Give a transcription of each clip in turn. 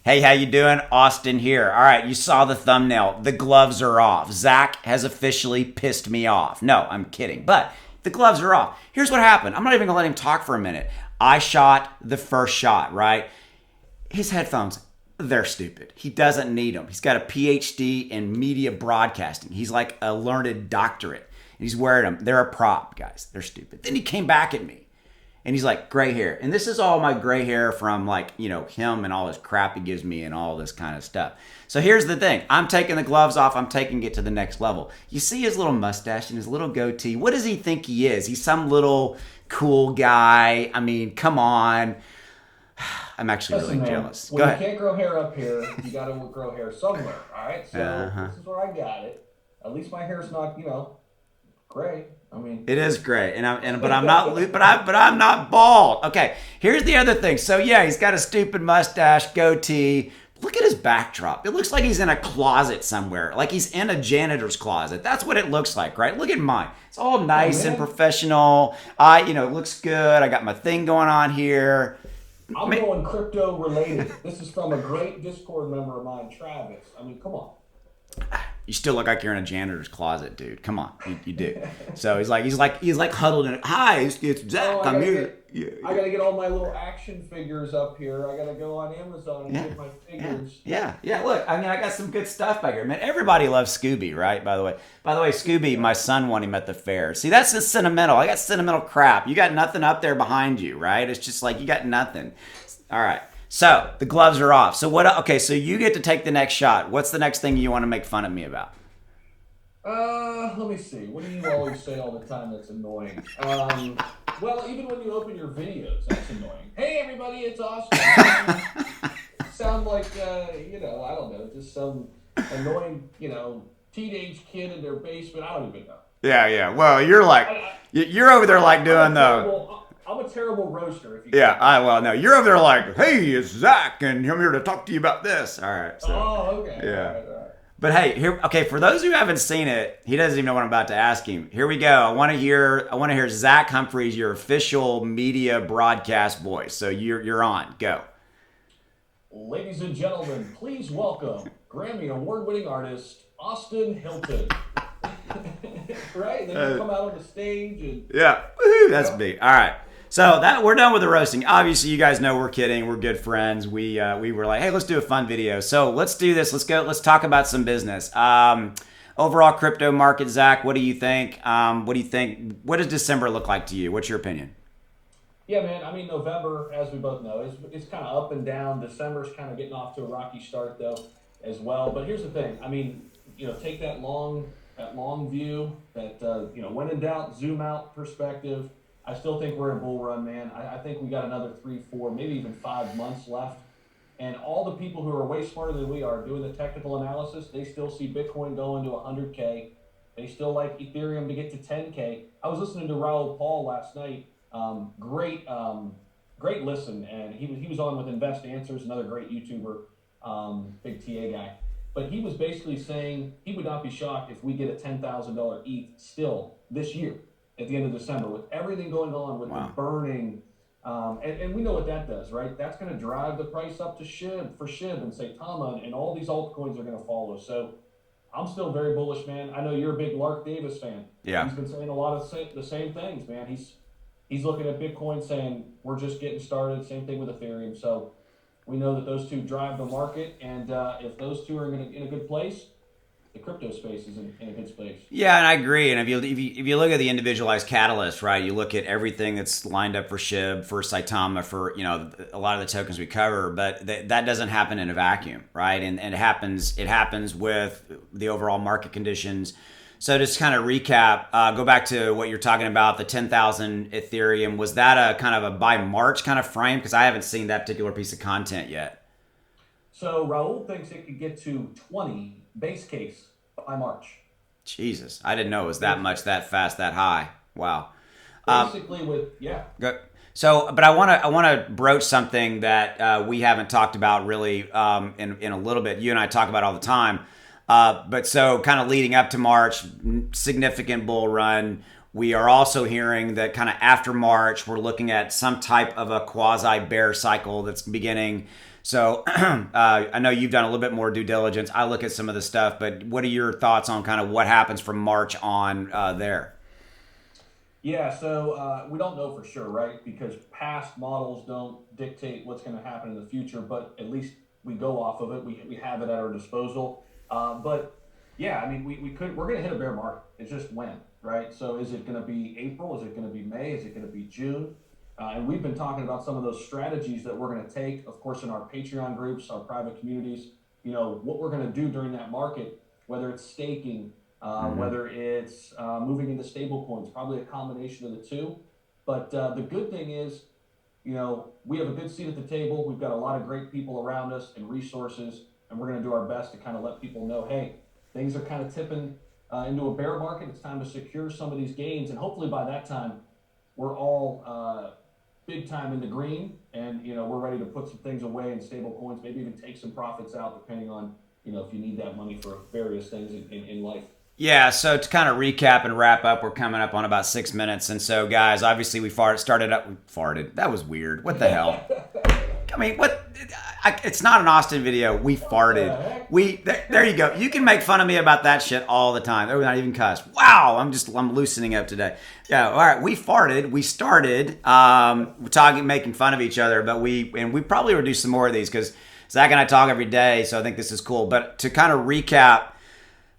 Hey, how you doing? Austin here. All right, you saw the thumbnail. The gloves are off. Zach has officially pissed me off. No, I'm kidding. But the gloves are off. Here's what happened. I'm not even going to let him talk for a minute. I shot the first shot, right? His headphones, they're stupid. He doesn't need them. He's got a PhD in media broadcasting. He's like a learned doctorate. And he's wearing them. They're a prop, guys. They're stupid. Then he came back at me. And he's like, gray hair. And this is all my gray hair from him and all his crap he gives me and all this kind of stuff. So here's the thing. I'm taking the gloves off. I'm taking it to the next level. You see his little mustache and his little goatee. What does he think he is? He's some little cool guy. I mean, come on. I'm actually really jealous. When you can't grow hair up here, you got to grow hair somewhere. All right. So this is where I got it. At least my hair's not, gray. I mean, it is gray, but I'm not bald. Okay, here's the other thing. So yeah, he's got a stupid mustache, goatee. Look at his backdrop. It looks like he's in a closet somewhere, like he's in a janitor's closet. That's what it looks like, right? Look at mine. It's all nice and professional. It looks good. I got my thing going on here. I'm going crypto related. This is from a great Discord member of mine, Travis. I mean, come on. You still look like you're in a janitor's closet, dude. Come on, you do. So he's like huddled in it. Hi, it's Zach. I'm here. I gotta get all my little action figures up here. I gotta go on Amazon and get my figures. Yeah. Look, I got some good stuff back here, man. Everybody loves Scooby, right? By the way, Scooby, my son won him at the fair. See, that's just sentimental. I got sentimental crap. You got nothing up there behind you, right? It's just like you got nothing. All right. So the gloves are off. So what? Okay, so you get to take the next shot. What's the next thing you want to make fun of me about? Let me see. What do you always say all the time that's annoying? Well, even when you open your videos, that's annoying. Hey, everybody, it's Austin. Sound like, I don't know, just some annoying, teenage kid in their basement. I don't even know. Yeah. Well, you're over there like doing I'm a terrible roaster. If you no, you're over there like, hey, it's Zach, and I'm here to talk to you about this. All right. So, okay. Yeah. All right. But hey, for those who haven't seen it, he doesn't even know what I'm about to ask him. Here we go. I want to hear Zach Humphries, your official media broadcast voice. So you're on. Go. Ladies and gentlemen, please welcome Grammy award-winning artist Austin Hilton. Right? And then you come out on the stage and woohoo, that's big. All right. So we're done with the roasting. Obviously, you guys know we're kidding. We're good friends. We were like, hey, let's do a fun video. So let's do this. Let's go. Let's talk about some business. Overall crypto market, Zach. What do you think? What do you think? What does December look like to you? What's your opinion? Yeah, man. I mean, November, as we both know, it's kind of up and down. December's kind of getting off to a rocky start though, as well. But here's the thing. I mean, take that long view, that when in doubt, zoom out perspective. I still think we're in a bull run, man. I think we got another 3, 4, maybe even 5 months left. And all the people who are way smarter than we are doing the technical analysis, they still see Bitcoin going to 100K. They still like Ethereum to get to 10K. I was listening to Raoul Paul last night. Great listen. And he was on with Invest Answers, another great YouTuber, big TA guy. But he was basically saying he would not be shocked if we get a $10,000 ETH still this year at the end of December with everything going on with the burning. And we know what that does, right? That's going to drive the price up to SHIB and Saitama, and all these altcoins are going to follow. So I'm still very bullish, man. I know you're a big Lark Davis fan. Yeah. He's been saying a lot of the same things, man. He's looking at Bitcoin saying we're just getting started. Same thing with Ethereum. So we know that those two drive the market, and if those two are in a good place, the crypto space is in a good space. Yeah, and I agree. And if you look at the individualized catalyst, right, you look at everything that's lined up for SHIB, for Saitama, for a lot of the tokens we cover, but that doesn't happen in a vacuum, right? And it happens with the overall market conditions. So just kind of recap, go back to what you're talking about, the 10,000 Ethereum. Was that a kind of a by March kind of frame? Because I haven't seen that particular piece of content yet. So Raul thinks it could get to 20 base case by March. Jesus, I didn't know it was that much, that fast, that high. Wow. Basically, Good. So, but I want to broach something that we haven't talked about really in a little bit. You and I talk about all the time. But so, kind of leading up to March, significant bull run. We are also hearing that kind of after March, we're looking at some type of a quasi bear cycle that's beginning. So I know you've done a little bit more due diligence. I look at some of the stuff, but what are your thoughts on kind of what happens from March on there? Yeah, so we don't know for sure, right? Because past models don't dictate what's going to happen in the future, but at least we go off of it. We have it at our disposal. But yeah, I mean, we're going to hit a bear market. It's just when, right? So is it going to be April? Is it going to be May? Is it going to be June? And we've been talking about some of those strategies that we're going to take, of course, in our Patreon groups, our private communities, what we're going to do during that market, whether it's staking, whether it's moving into stable coins, probably a combination of the two. But the good thing is, we have a good seat at the table. We've got a lot of great people around us and resources, and we're going to do our best to kind of let people know, hey, things are kind of tipping into a bear market. It's time to secure some of these gains, and hopefully by that time, we're all big time in the green, and we're ready to put some things away in stable coins, maybe even take some profits out, depending on if you need that money for various things in life. Yeah, so to kind of recap and wrap up, we're coming up on about 6 minutes. And so, guys, obviously we farted. That was weird. What the hell? I mean, what? It's not an Austin video. We farted. There you go. You can make fun of me about that shit all the time. They're not even cussed. Wow, I'm loosening up today. Yeah, all right. We farted. We started making fun of each other, but we probably will do some more of these because Zach and I talk every day, so I think this is cool. But to kind of recap,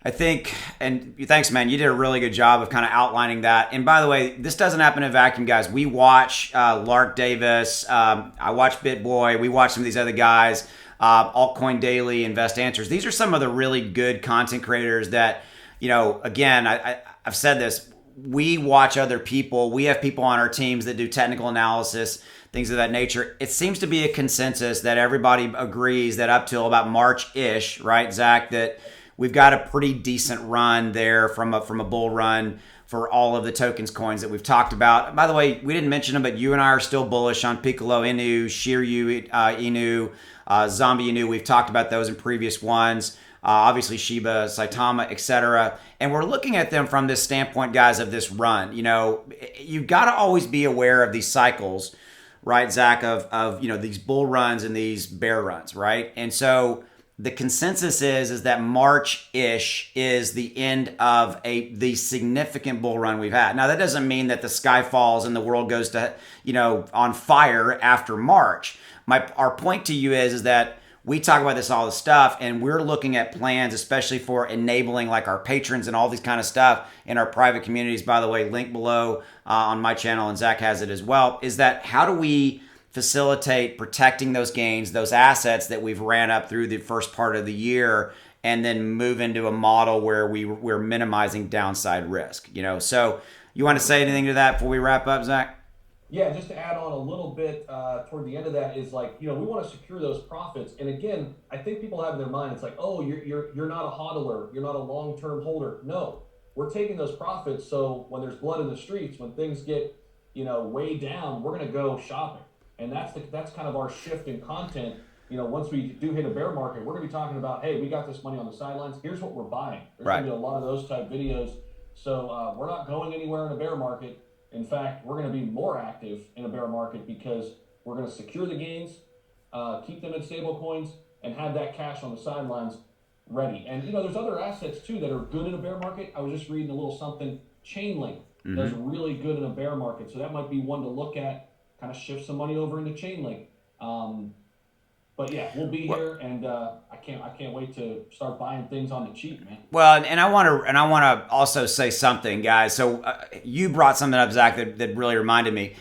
I think, and thanks, man, you did a really good job of kind of outlining that. And by the way, this doesn't happen in a vacuum, guys. We watch Lark Davis. I watch BitBoy. We watch some of these other guys, Altcoin Daily, Invest Answers. These are some of the really good content creators that, again, I've said this. We watch other people. We have people on our teams that do technical analysis, things of that nature. It seems to be a consensus that everybody agrees that up till about March-ish, right, Zach, that we've got a pretty decent run there from a bull run for all of the tokens coins that we've talked about. By the way, we didn't mention them, but you and I are still bullish on Piccolo Inu, Shiryu Inu, Zombie Inu. We've talked about those in previous ones. Obviously Shiba, Saitama, etc. And we're looking at them from this standpoint, guys, of this run. You've got to always be aware of these cycles, right, Zach, of these bull runs and these bear runs, right? And so the consensus is that March-ish is the end of the significant bull run we've had. Now, that doesn't mean that the sky falls and the world goes to, on fire after March. Our point to you is that we talk about all this stuff, and we're looking at plans, especially for enabling like our patrons and all these kind of stuff in our private communities. By the way, link below on my channel, and Zach has it as well, is that how do we facilitate protecting those gains, those assets that we've ran up through the first part of the year, and then move into a model where we're minimizing downside risk. So you want to say anything to that before we wrap up, Zach? Yeah, just to add on a little bit toward the end of that is we want to secure those profits. And again, I think people have in their mind, it's like, oh, you're not a hodler, you're not a long-term holder. No, we're taking those profits. So when there's blood in the streets, when things get way down, we're going to go shopping. And that's kind of our shift in content. Once we do hit a bear market, we're going to be talking about, hey, we got this money on the sidelines. Here's what we're buying. There's going to be a lot of those type videos. So we're not going anywhere in a bear market. In fact, we're going to be more active in a bear market because we're going to secure the gains, keep them in stable coins, and have that cash on the sidelines ready. And there's other assets too that are good in a bear market. I was just reading a little something. Chainlink does really good in a bear market, so that might be one to look at. Kind of shift some money over into Chainlink. But yeah, we'll be here, and I can't wait to start buying things on the cheap, man. Well, and I want to also say something, guys. So you brought something up, Zach, that really reminded me.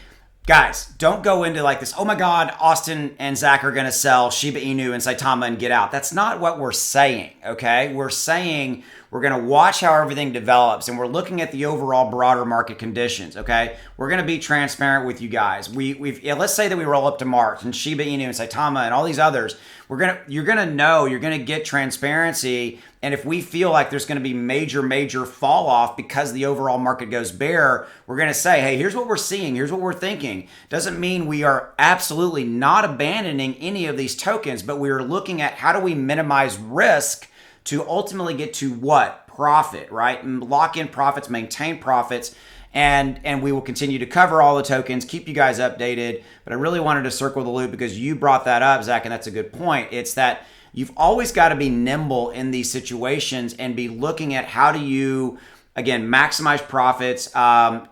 Guys, don't go into like this, oh my God, Austin and Zach are going to sell Shiba Inu and Saitama and get out. That's not what we're saying, okay? We're saying we're going to watch how everything develops, and we're looking at the overall broader market conditions, okay? We're going to be transparent with you guys. Let's say that we roll up to March and Shiba Inu and Saitama and all these others. You're going to get transparency. And if we feel like there's going to be major fall off because the overall market goes bear, we're going to say, hey, here's what we're seeing. Here's what we're thinking. Doesn't mean we are absolutely not abandoning any of these tokens, but we are looking at how do we minimize risk to ultimately get to what? Profit, right? And lock in profits, maintain profits. and we will continue to cover all the tokens, keep you guys updated. But I really wanted to circle the loop because you brought that up, Zach, and that's a good point. It's that you've always got to be nimble in these situations and be looking at how do you, again, maximize profits,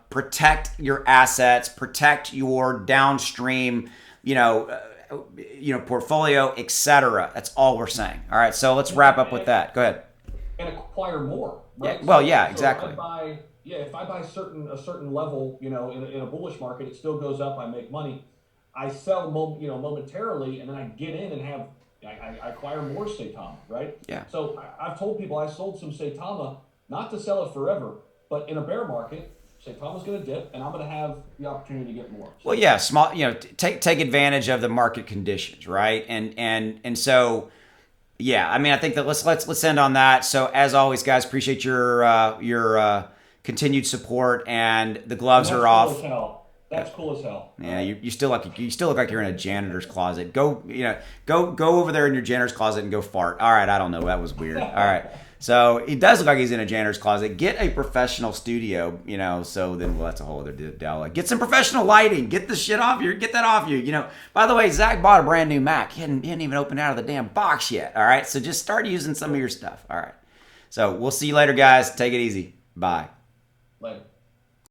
protect your assets, protect your downstream, portfolio, etc. That's all we're saying. All right, so let's wrap up with that. Go ahead. And acquire more, right? Yeah, well, yeah, exactly. If I buy a certain level, in a bullish market, it still goes up. I make money. I sell, momentarily, and then I get in and have I acquire more Saitama, right? Yeah. So I've told people I sold some Saitama not to sell it forever, but in a bear market, Saitama's going to dip, and I'm going to have the opportunity to get more. Well, yeah, small. Take advantage of the market conditions, right? And so. Yeah, I mean, I think that let's end on that. So as always, guys, appreciate your continued support, and the gloves are off. Cool as hell. That's cool as hell. Yeah, you still look like you're in a janitor's closet. Go over there in your janitor's closet and go fart. All right, I don't know, that was weird. All right, so he does look like he's in a janitor's closet. Get a professional studio, So then, well, that's a whole other deal. Get some professional lighting. Get the shit off you. Get that off you. By the way, Zach bought a brand new Mac. He hadn't even opened out of the damn box yet. All right, so just start using some of your stuff. All right, so we'll see you later, guys. Take it easy. Bye. Later.